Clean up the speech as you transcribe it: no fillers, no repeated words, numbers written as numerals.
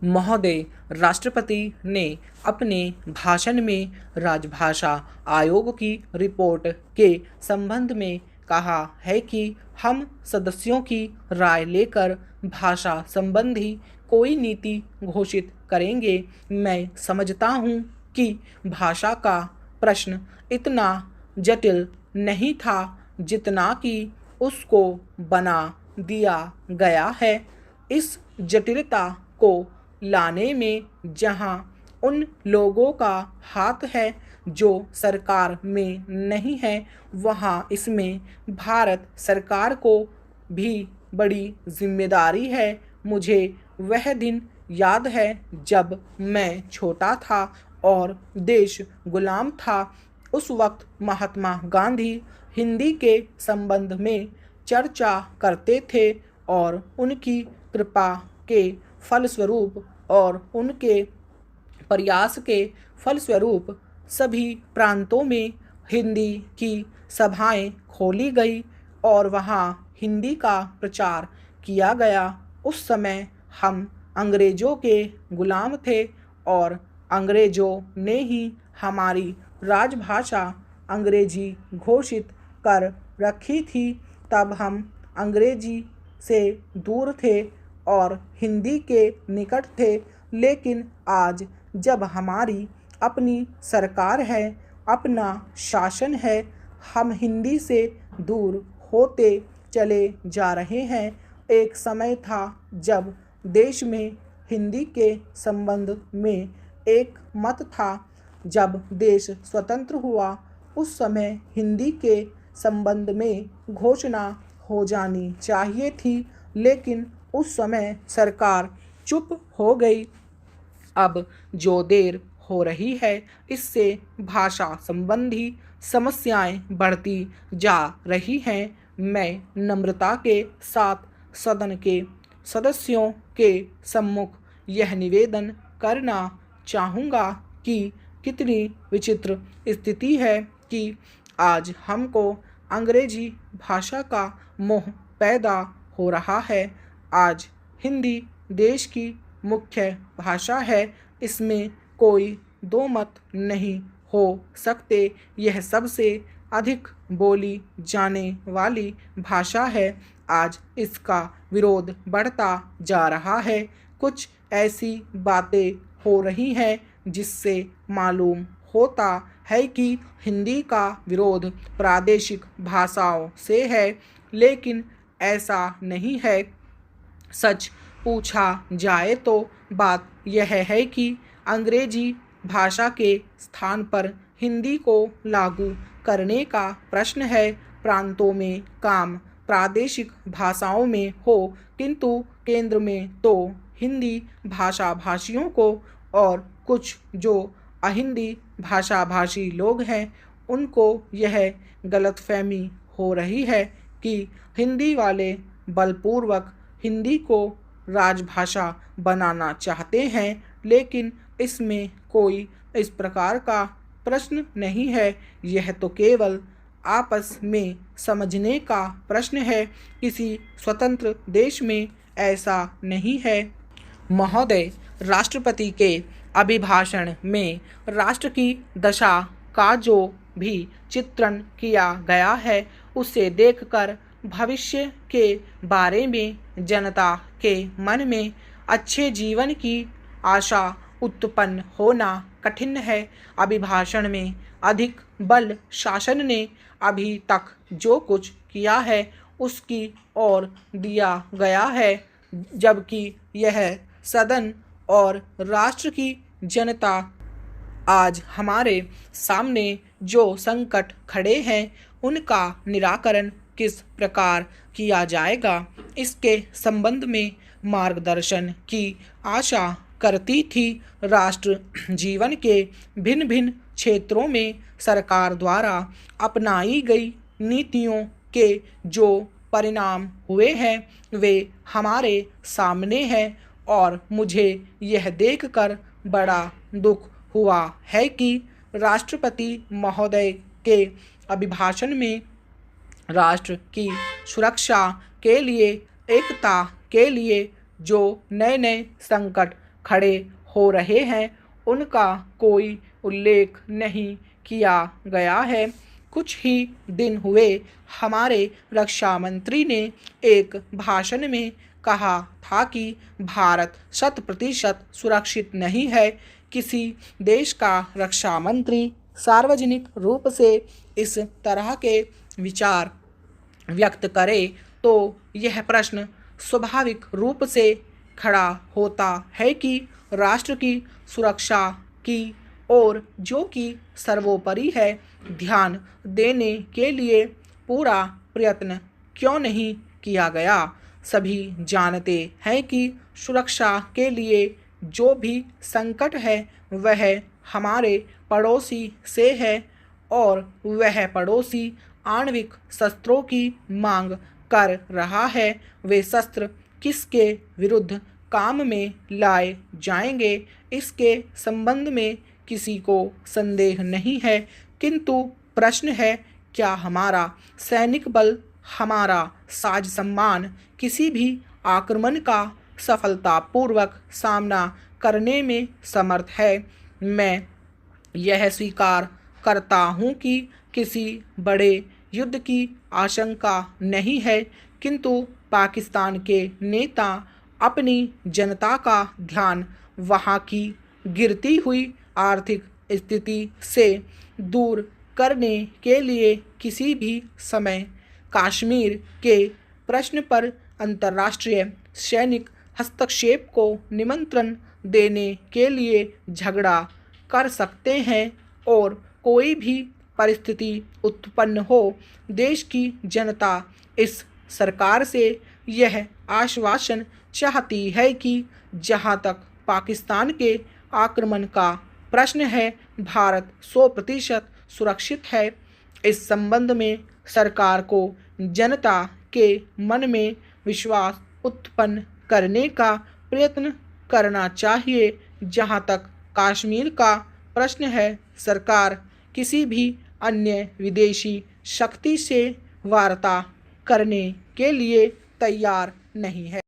महोदय, राष्ट्रपति ने अपने भाषण में राजभाषा आयोग की रिपोर्ट के संबंध में कहा है कि हम सदस्यों की राय लेकर भाषा संबंधी कोई नीति घोषित करेंगे। मैं समझता हूँ कि भाषा का प्रश्न इतना जटिल नहीं था जितना कि उसको बना दिया गया है। इस जटिलता को लाने में जहां उन लोगों का हाथ है जो सरकार में नहीं है, वहां इसमें भारत सरकार को भी बड़ी जिम्मेदारी है। मुझे वह दिन याद है जब मैं छोटा था और देश गुलाम था। उस वक्त महात्मा गांधी हिंदी के संबंध में चर्चा करते थे और उनकी कृपा के फलस्वरूप और उनके प्रयास के फलस्वरूप सभी प्रांतों में हिंदी की सभाएं खोली गई और वहाँ हिंदी का प्रचार किया गया। उस समय हम अंग्रेज़ों के गुलाम थे और अंग्रेज़ों ने ही हमारी राजभाषा अंग्रेजी घोषित कर रखी थी। तब हम अंग्रेजी से दूर थे और हिंदी के निकट थे, लेकिन आज जब हमारी अपनी सरकार है, अपना शासन है, हम हिंदी से दूर होते चले जा रहे हैं। एक समय था जब देश में हिंदी के संबंध में एक मत था। जब देश स्वतंत्र हुआ उस समय हिंदी के संबंध में घोषणा हो जानी चाहिए थी, लेकिन उस समय सरकार चुप हो गई। अब जो देर हो रही है, इससे भाषा संबंधी समस्याएं बढ़ती जा रही हैं। मैं नम्रता के साथ सदन के सदस्यों के सम्मुख यह निवेदन करना चाहूँगा कि कितनी विचित्र स्थिति है कि आज हमको अंग्रेजी भाषा का मोह पैदा हो रहा है। आज हिंदी देश की मुख्य भाषा है, इसमें कोई दो मत नहीं हो सकते। यह सबसे अधिक बोली जाने वाली भाषा है। आज इसका विरोध बढ़ता जा रहा है। कुछ ऐसी बातें हो रही हैं जिससे मालूम होता है कि हिंदी का विरोध प्रादेशिक भाषाओं से है, लेकिन ऐसा नहीं है। सच पूछा जाए तो बात यह है कि अंग्रेजी भाषा के स्थान पर हिंदी को लागू करने का प्रश्न है। प्रांतों में काम प्रादेशिक भाषाओं में हो, किंतु केंद्र में तो हिंदी भाषा भाषियों को और कुछ जो अहिंदी भाषा भाषी लोग हैं उनको यह गलतफहमी हो रही है कि हिंदी वाले बलपूर्वक हिंदी को राजभाषा बनाना चाहते हैं, लेकिन इसमें कोई इस प्रकार का प्रश्न नहीं है। यह तो केवल आपस में समझने का प्रश्न है। किसी स्वतंत्र देश में ऐसा नहीं है। महोदय, राष्ट्रपति के अभिभाषण में राष्ट्र की दशा का जो भी चित्रण किया गया है, उसे देखकर भविष्य के बारे में जनता के मन में अच्छे जीवन की आशा उत्पन्न होना कठिन है। अभिभाषण में अधिक बल शासन ने अभी तक जो कुछ किया है उसकी ओर दिया गया है, जबकि यह सदन और राष्ट्र की जनता आज हमारे सामने जो संकट खड़े हैं उनका निराकरण किस प्रकार किया जाएगा, इसके संबंध में मार्गदर्शन की आशा करती थी। राष्ट्र जीवन के भिन्न भिन्न क्षेत्रों में सरकार द्वारा अपनाई गई नीतियों के जो परिणाम हुए हैं वे हमारे सामने हैं और मुझे यह देखकर बड़ा दुख हुआ है कि राष्ट्रपति महोदय के अभिभाषण में राष्ट्र की सुरक्षा के लिए, एकता के लिए जो नए नए संकट खड़े हो रहे हैं उनका कोई उल्लेख नहीं किया गया है। कुछ ही दिन हुए हमारे रक्षा मंत्री ने एक भाषण में कहा था कि भारत 100% सुरक्षित नहीं है। किसी देश का रक्षा मंत्री सार्वजनिक रूप से इस तरह के विचार व्यक्त करे तो यह प्रश्न स्वाभाविक रूप से खड़ा होता है कि राष्ट्र की सुरक्षा की ओर जो कि सर्वोपरि है ध्यान देने के लिए पूरा प्रयत्न क्यों नहीं किया गया। सभी जानते हैं कि सुरक्षा के लिए जो भी संकट है वह हमारे पड़ोसी से है और वह पड़ोसी आणविक शस्त्रों की मांग कर रहा है। वे शस्त्र किसके विरुद्ध काम में लाए जाएंगे इसके संबंध में किसी को संदेह नहीं है, किंतु प्रश्न है क्या हमारा सैनिक बल, हमारा साज सम्मान किसी भी आक्रमण का सफलतापूर्वक सामना करने में समर्थ है। मैं यह स्वीकार करता हूँ कि किसी बड़े युद्ध की आशंका नहीं है, किंतु पाकिस्तान के नेता अपनी जनता का ध्यान वहाँ की गिरती हुई आर्थिक स्थिति से दूर करने के लिए किसी भी समय कश्मीर के प्रश्न पर अंतर्राष्ट्रीय सैनिक हस्तक्षेप को निमंत्रण देने के लिए झगड़ा कर सकते हैं और कोई भी परिस्थिति उत्पन्न हो देश की जनता इस सरकार से यह आश्वासन चाहती है कि जहां तक पाकिस्तान के आक्रमण का प्रश्न है भारत 100% सुरक्षित है। इस संबंध में सरकार को जनता के मन में विश्वास उत्पन्न करने का प्रयत्न करना चाहिए। जहां तक कश्मीर का प्रश्न है सरकार किसी भी अन्य विदेशी शक्ति से वार्ता करने के लिए तैयार नहीं है।